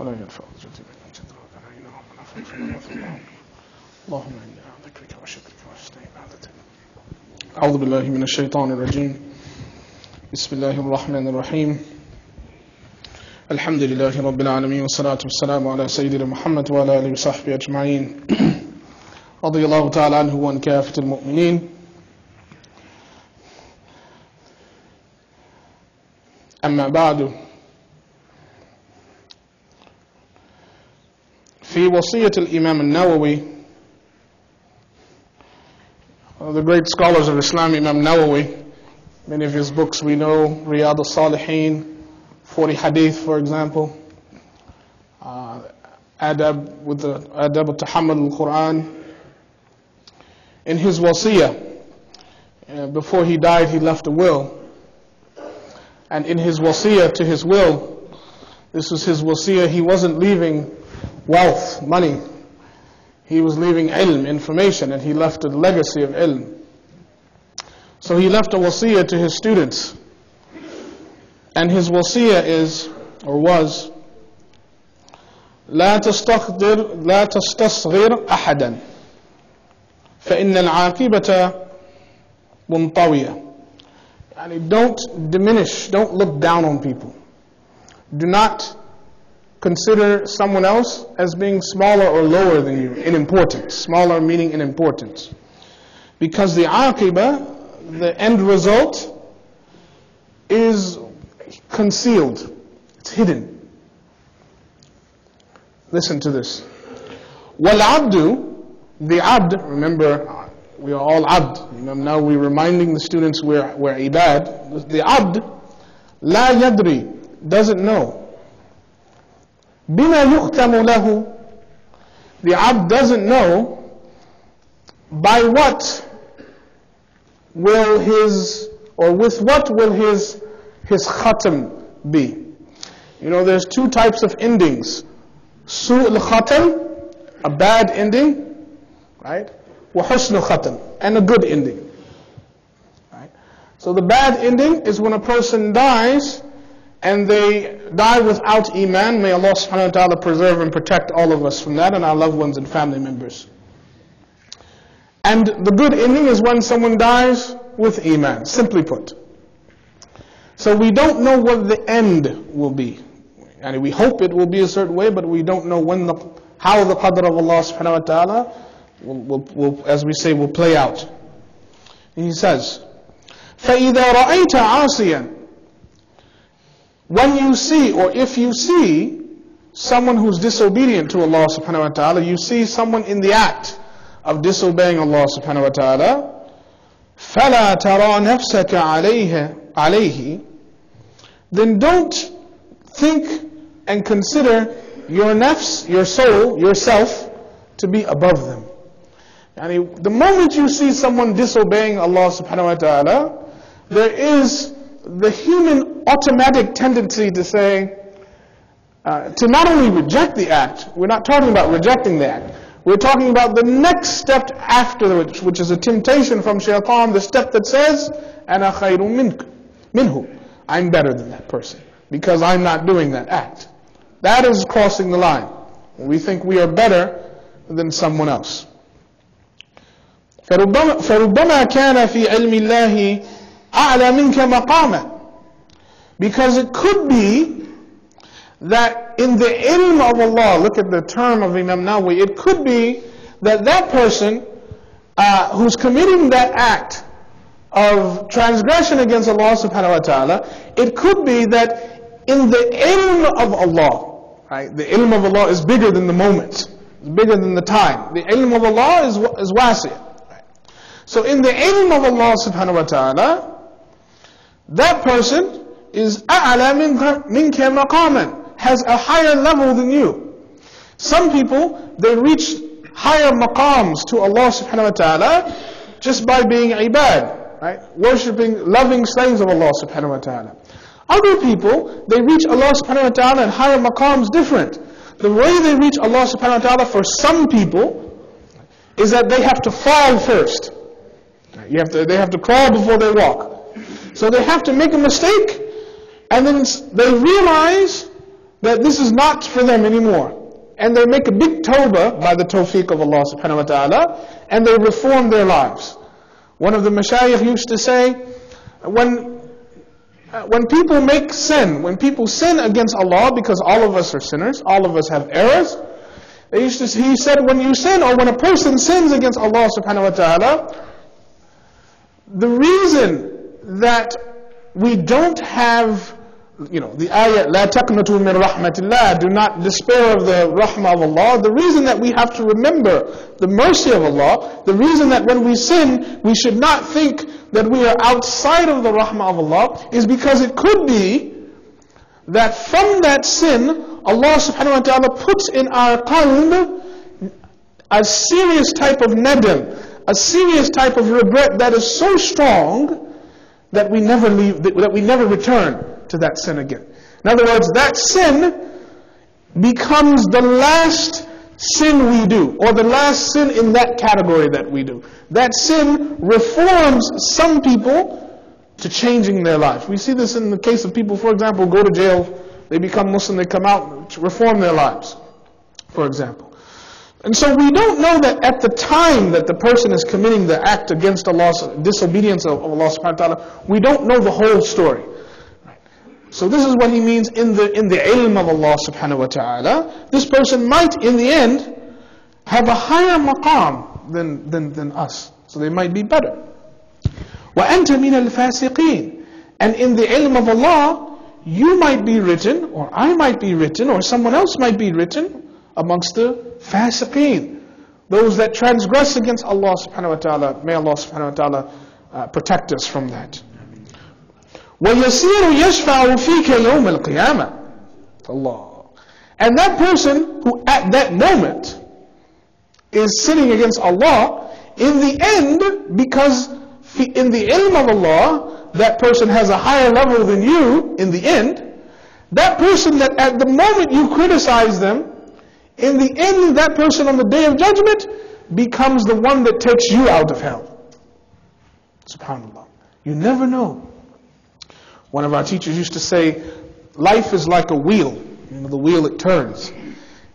ولا ينفع الجد من جد ولا ينام ولا فوز ولا ظلام. اللهم إني على ذكرك وشكرك وحسن عبادتك. أعوذ بالله من الشيطان الرجيم. بسم الله الرحمن الرحيم. الحمد لله رب العالمين والصلاة والسلام على سيدنا محمد وعلى آله وصحبه أجمعين. رضي الله تعالى عنه وعن كافة المؤمنين. أما بعد، في وصية الإمام النووي, the great scholars of Islam, Imam Nawawi, many of his books we know, Riyadh al-Salihin, 40 Hadith for example, Adab with the Adab al-Tahammul al-Quran. In his wasiyah, before he died, he left a will. And in his wasiyah to his will, this was his wasiyah, he wasn't leaving wealth, money. He was leaving ilm, information, and he left a legacy of ilm. So he left a wasiyah to his students. And his wasiyah is, or was, لا تستصغر أحدا فإن العاقبة منطوية. Yani don't diminish, don't look down on people. Do not consider someone else as being smaller or lower than you in importance. Smaller meaning in importance. Because the aqibah, the end result, is concealed. It's hidden. Listen to this. وَالْعَبْدُ, the abd, remember we are all abd. Now we're reminding the students we're ibad. The abd, la yadri, doesn't know. بِمَا يُخْتَمُ لَهُ, the abd doesn't know by what will his, or with what will his khatam be. You know, there's two types of endings. Su'l khatam, a bad ending, right? Wa husnul khatam, and a good ending. Right? So the bad ending is when a person dies and they die without iman. May Allah subhanahu wa ta'ala preserve and protect all of us from that and our loved ones and family members. And the good ending is when someone dies with iman, simply put. So we don't know what the end will be. And we hope it will be a certain way, but we don't know how the qadr of Allah subhanahu wa ta'ala will, as we say, will play out. And he says, فَإِذَا رَأَيْتَ عَاصِيًا, when you see, or if you see someone who's disobedient to Allah subhanahu wa ta'ala, you see someone in the act of disobeying Allah subhanahu wa ta'ala, فَلَا تَرَى نَفْسَكَ عَلَيْهِ, then don't think and consider your nafs, your soul, yourself, to be above them. The moment you see someone disobeying Allah subhanahu wa ta'ala, there is the human automatic tendency to say, to not only reject the act, we're not talking about rejecting the act, we're talking about the next step after which is a temptation from shaitan, the step that says, أَنَا خَيْرٌ مِنْهُ, I'm better than that person, because I'm not doing that act. That is crossing the line. We think we are better than someone else. فَرُبَّمَا كَانَ فِي عِلْمِ اللَّهِ أَعْلَى مِنْكَ مَقَامًا, because it could be that in the ilm of Allah, look at the term of Imam Nawawi, it could be that that person who's committing that act of transgression against Allah subhanahu wa ta'ala, it could be that in the ilm of Allah, right? The ilm of Allah is bigger than the moment, it's bigger than the time. The ilm of Allah is wasi'. Right? So in the ilm of Allah subhanahu wa ta'ala, that person is أَعْلَى مِنْكَ مَقَامًا, has a higher level than you. Some people, they reach higher maqams to Allah subhanahu wa ta'ala just by being ibad, right? Worshipping, loving slaves of Allah subhanahu wa ta'ala. Other people, they reach Allah subhanahu wa ta'ala in higher maqams different. The way they reach Allah subhanahu wa ta'ala for some people is that they have to fall first. They have to crawl before they walk. So they have to make a mistake, and then they realize that this is not for them anymore. And they make a big tawbah by the tawfiq of Allah subhanahu wa ta'ala, and they reform their lives. One of the mashayikh used to say, when people make sin, when people sin against Allah, because all of us are sinners, all of us have errors, he said, when you sin, or when a person sins against Allah subhanahu wa ta'ala, the reason that we don't have, the ayah, لا تقنطوا من رحمة الله, do not despair of the rahmah of Allah. The reason that we have to remember the mercy of Allah, the reason that when we sin, we should not think that we are outside of the rahmah of Allah, is because it could be that from that sin, Allah subhanahu wa ta'ala puts in our qalb a serious type of nadam, a serious type of regret that is so strong that we never return to that sin again. In other words, that sin becomes the last sin we do, or the last sin in that category that we do. That sin reforms some people to changing their life. We see this in the case of people, for example, go to jail, they become Muslim, they come out to reform their lives, for example. And so we don't know that at the time that the person is committing the act against Allah's disobedience of Allah subhanahu wa ta'ala, we don't know the whole story. So this is what he means in the ilm of Allah subhanahu wa ta'ala. This person might in the end have a higher maqam than us. So they might be better. وَأَنْتَ مِنَ الْفَاسِقِينَ. And in the ilm of Allah, you might be written, or I might be written, or someone else might be written amongst the fasiqeen, those that transgress against Allah subhanahu wa ta'ala. May Allah subhanahu wa ta'ala protect us from that. وَيَسِيرُ يَشْفَعُ فِيكَ يَوْمَ الْقِيَامَةِ. Allah. And that person who at that moment is sinning against Allah, in the end, because in the ilm of Allah, that person has a higher level than you, in the end, that person that at the moment you criticize them, in the end, that person on the Day of Judgment becomes the one that takes you out of hell. SubhanAllah. You never know. One of our teachers used to say, life is like a wheel. The wheel, it turns.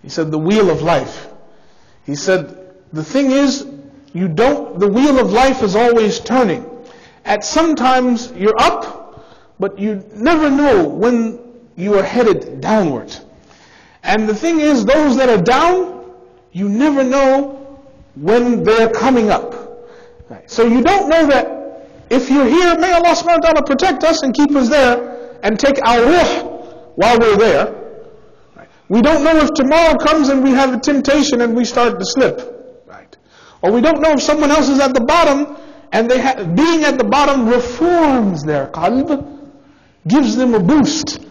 He said, the wheel of life. He said, the thing is, the wheel of life is always turning. At sometimes you're up, but you never know when you are headed downward. And the thing is, those that are down, you never know when they're coming up. Right. So you don't know that if you're here, may Allah subhanahu wa ta'ala protect us and keep us there and take our ruh while we're there. Right. We don't know if tomorrow comes and we have a temptation and we start to slip. Right. Or we don't know if someone else is at the bottom and being at the bottom reforms their qalb, gives them a boost.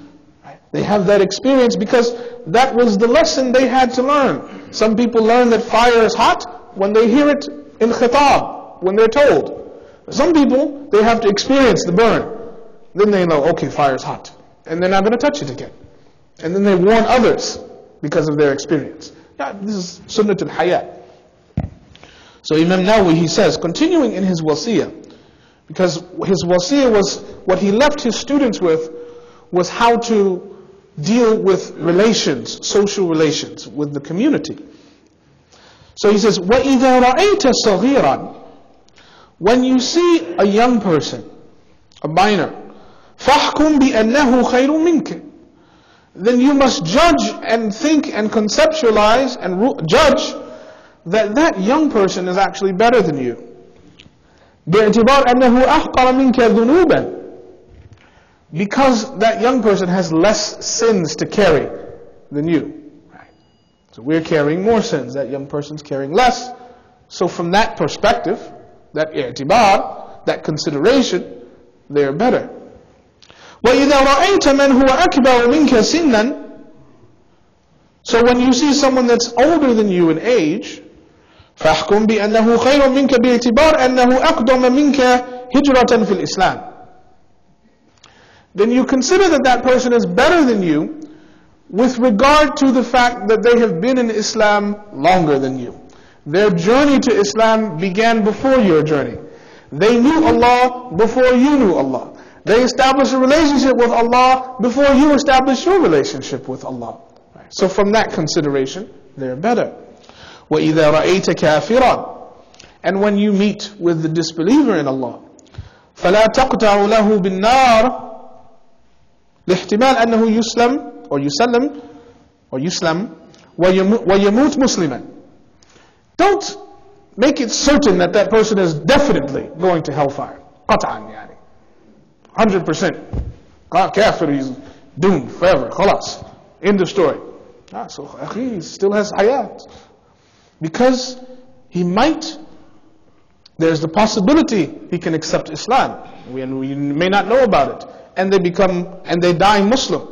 They have that experience because that was the lesson they had to learn. Some people learn that fire is hot when they hear it in khitab, when they're told. Some people, they have to experience the burn. Then they know, okay, fire is hot. And they're not going to touch it again. And then they warn others because of their experience. Yeah, this is sunnatul hayat. So Imam Nawawi, he says, continuing in his wasiyah, because his wasiyah was, what he left his students with, was how to deal with relations, social relations with the community. So he says, وَإِذَا رَأَيْتَ صَغِيرًا. When you see a young person, a minor, فَحْكُمْ بِأَنَّهُ خَيْرٌ مِنْكَ. Then you must judge and think and conceptualize and judge that young person is actually better than you. بِاعْتِبَارْ أَنَّهُ أَحْقَرَ مِنْكَ ذُنُوبًا. Because that young person has less sins to carry than you. Right. So we're carrying more sins. That young person's carrying less. So from that perspective, that i'tibar, that consideration, they're better. وَإِذَا رَأَيْتَ مَنْ هُوَ أَكْبَرُ مِنْكَ سِنًّا. So when you see someone that's older than you in age, فَاحْكُمْ بِأَنَّهُ خَيْرٌ مِنْكَ بِاعْتِبَارْ أَنَّهُ أَقْدَمَ مِنْكَ هِجْرَةً فِي الْإِسْلَامِ. Then you consider that person is better than you with regard to the fact that they have been in Islam longer than you. Their journey to Islam began before your journey. They knew Allah before you knew Allah. They establish a relationship with Allah before you establish your relationship with Allah. Right? So from that consideration, they're better. وَإِذَا رَأَيْتَ كَافِرًا, and when you meet with the disbeliever in Allah, فَلَا تَقْتَعُ لَهُ بِالنَّارِ لِاحْتِمَالِ أَنَّهُ يُسْلَمْ or يُسْلَمْ وَيَمُوتْ مُسْلِمًا. Don't make it certain that that person is definitely going to hellfire. قطعا يعني. 100%. Kafir, he's doomed forever. Khalas. End of story. So he still has hayat. Because he might, there's the possibility he can accept Islam. We may not know about it. And they die Muslim.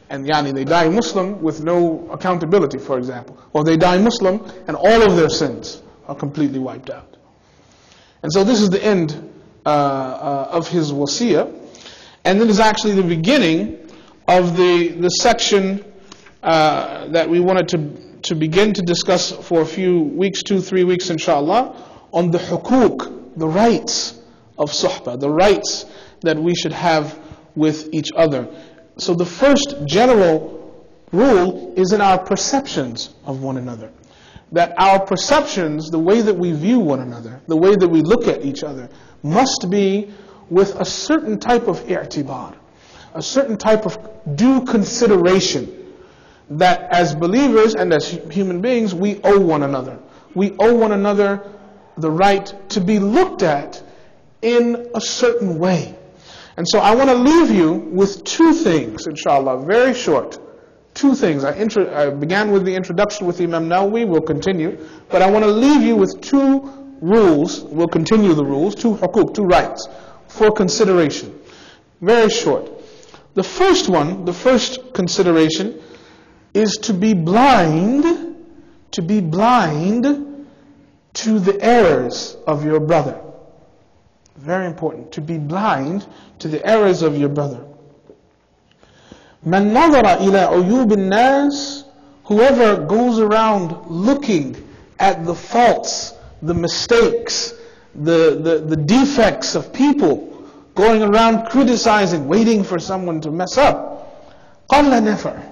And they die Muslim with no accountability, for example. Or they die Muslim and all of their sins are completely wiped out. And so this is the end of his wasiyah. And it is actually the beginning of the section that we wanted to begin to discuss for a few weeks, 2-3 weeks inshallah, on the hukuk, the rights of suhbah, the rights that we should have with each other. So the first general rule is in our perceptions of one another. That our perceptions, the way that we view one another, the way that we look at each other, must be with a certain type of i'tibar, a certain type of due consideration that as believers and as human beings, we owe one another. We owe one another the right to be looked at in a certain way. And so I want to leave you with two things, inshallah, very short. Two things. I began with the introduction with Imam Nawawi, we'll continue. But I want to leave you with two rules, we'll continue the rules, two hukuk, two rights, for consideration. Very short. The first one, the first consideration, is to be blind to the errors of your brother. Very important. To be blind to the errors of your brother. مَنْ نَظَرَ إِلَىٰ عُيُوبِ النَّاسِ, whoever goes around looking at the faults, the mistakes, the defects of people, going around criticizing, waiting for someone to mess up, قَلَّ نَفَرٍ.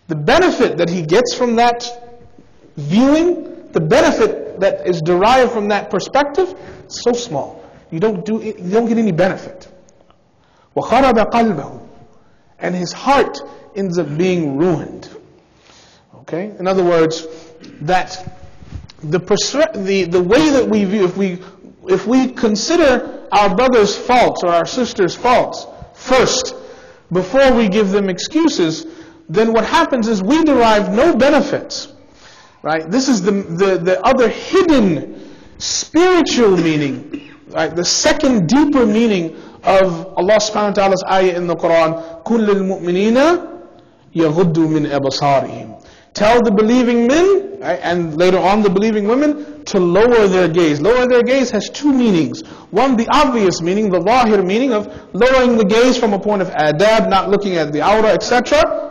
The benefit that he gets from that viewing, the benefit that is derived from that perspective, is so small. You don't get any benefit. وَخَرَبَ قَلْبَهُ, and his heart ends up being ruined. Okay? In other words, that the way that we view, if we consider our brother's faults or our sister's faults first, before we give them excuses, then what happens is we derive no benefits. Right? This is the other hidden spiritual meaning. Right, the second deeper meaning of Allah subhanahu wa ta'ala's ayah in the Quran, كُلِّ الْمُؤْمِنِينَ يَغُدُّوا مِنْ أَبْصَارِهِمْ. Tell the believing men, right, and later on the believing women, to lower their gaze. Lower their gaze has two meanings. One, the obvious meaning, the zahir meaning of lowering the gaze from a point of adab, not looking at the aura, etc.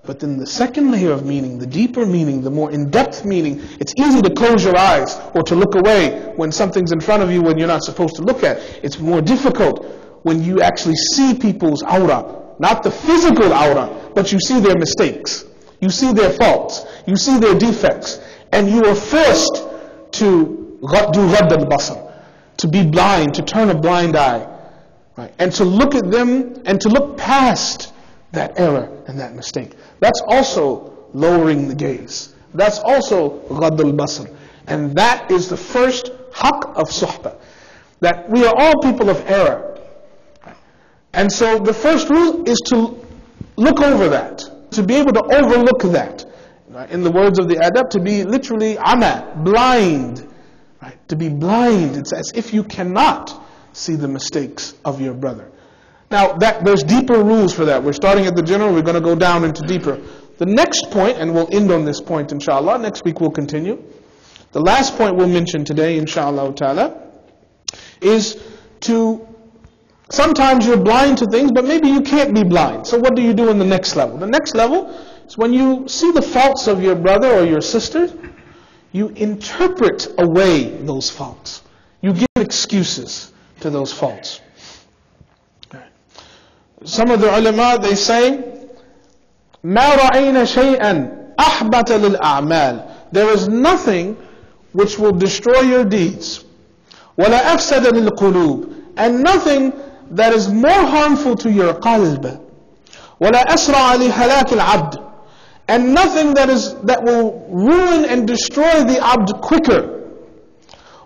But then the second layer of meaning, the deeper meaning, the more in-depth meaning, it's easy to close your eyes or to look away when something's in front of you when you're not supposed to look at. It's more difficult when you actually see people's aura, not the physical aura, but you see their mistakes, you see their faults, you see their defects, and you are forced to do ghadd al-basar, to be blind, to turn a blind eye, right? And to look at them and to look past that error and that mistake. That's also lowering the gaze. That's also ghadd al-basar. And that is the first haqq of suhbah. That we are all people of error. And so the first rule is to look over that. To be able to overlook that. In the words of the adab, to be literally ama, blind. Right? To be blind. It's as if you cannot see the mistakes of your brother. Now, there's deeper rules for that. We're starting at the general, we're going to go down into deeper. The next point, and we'll end on this point inshallah, next week we'll continue. The last point we'll mention today inshallah ta'ala is to, sometimes you're blind to things, but maybe you can't be blind. So what do you do in the next level? The next level is when you see the faults of your brother or your sister, you interpret away those faults. You give excuses to those faults. some of the ulama, they say, مَا رَأَيْنَا شَيْئًا أَحْبَةَ لِلْأَعْمَالِ. There is nothing which will destroy your deeds. وَلَا أَفْسَدَ لِلْقُلُوبِ. And nothing that is more harmful to your qalb. وَلَا أَسْرَعَ لِهَلَاكِ الْعَبْدِ. And nothing that will ruin and destroy the abd quicker.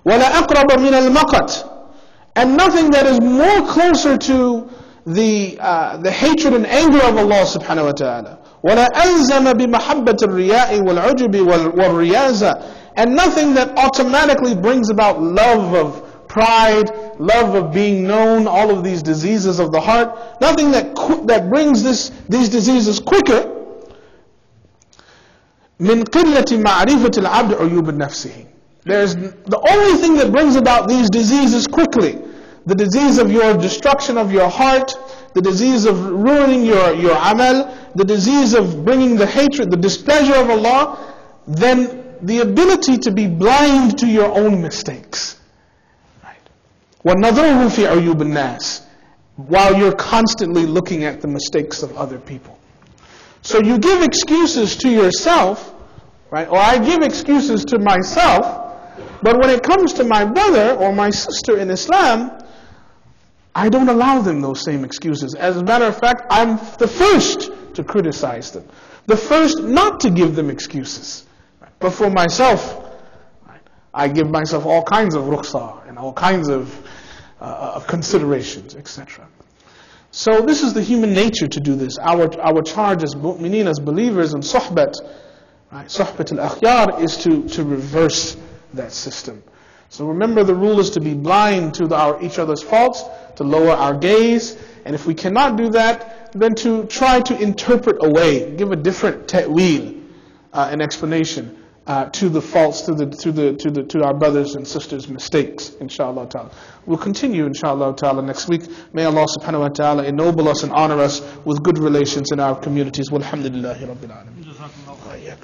وَلَا أَقْرَبَ مِنَ الْمَقَتِ. And nothing that is more closer to the hatred and anger of Allah subhanahu wa ta'ala. وَلَا أَلْزَمَ بِمَحَبَّةِ الرِّيَاءِ وَالْعُجُبِ وَالرِّيَازَةِ. And nothing that automatically brings about love of pride, love of being known, all of these diseases of the heart. Nothing that brings these diseases quicker. مِنْ قِلَّةِ مَعْرِفَةِ الْعَبْدِ عُيُوبِ نَفْسِهِ. There's the only thing that brings about these diseases quickly, the disease of your destruction of your heart, the disease of ruining your amal, the disease of bringing the hatred, the displeasure of Allah, then the ability to be blind to your own mistakes. Right? وَالنَّظَرُهُ فِي عُيُوبِ النَّاسِ. While you're constantly looking at the mistakes of other people. So you give excuses to yourself, right? Or I give excuses to myself, but when it comes to my brother or my sister in Islam, I don't allow them those same excuses. As a matter of fact, I'm the first to criticize them. The first not to give them excuses. But for myself, I give myself all kinds of rukhsah and all kinds of considerations, etc. So this is the human nature to do this. Our charge as mu'mineen, as believers in suhbat, right? Suhbat al-akhyar, is to reverse that system. So remember, the rule is to be blind to each other's faults, to lower our gaze, and if we cannot do that, then to try to interpret away, give a different ta'weel, an explanation to the faults, to our brothers and sisters' mistakes, inshallah ta'ala. We'll continue, inshallah ta'ala, next week. May Allah subhanahu wa ta'ala ennoble us and honor us with good relations in our communities. Walhamdulillahi rabbil alameen.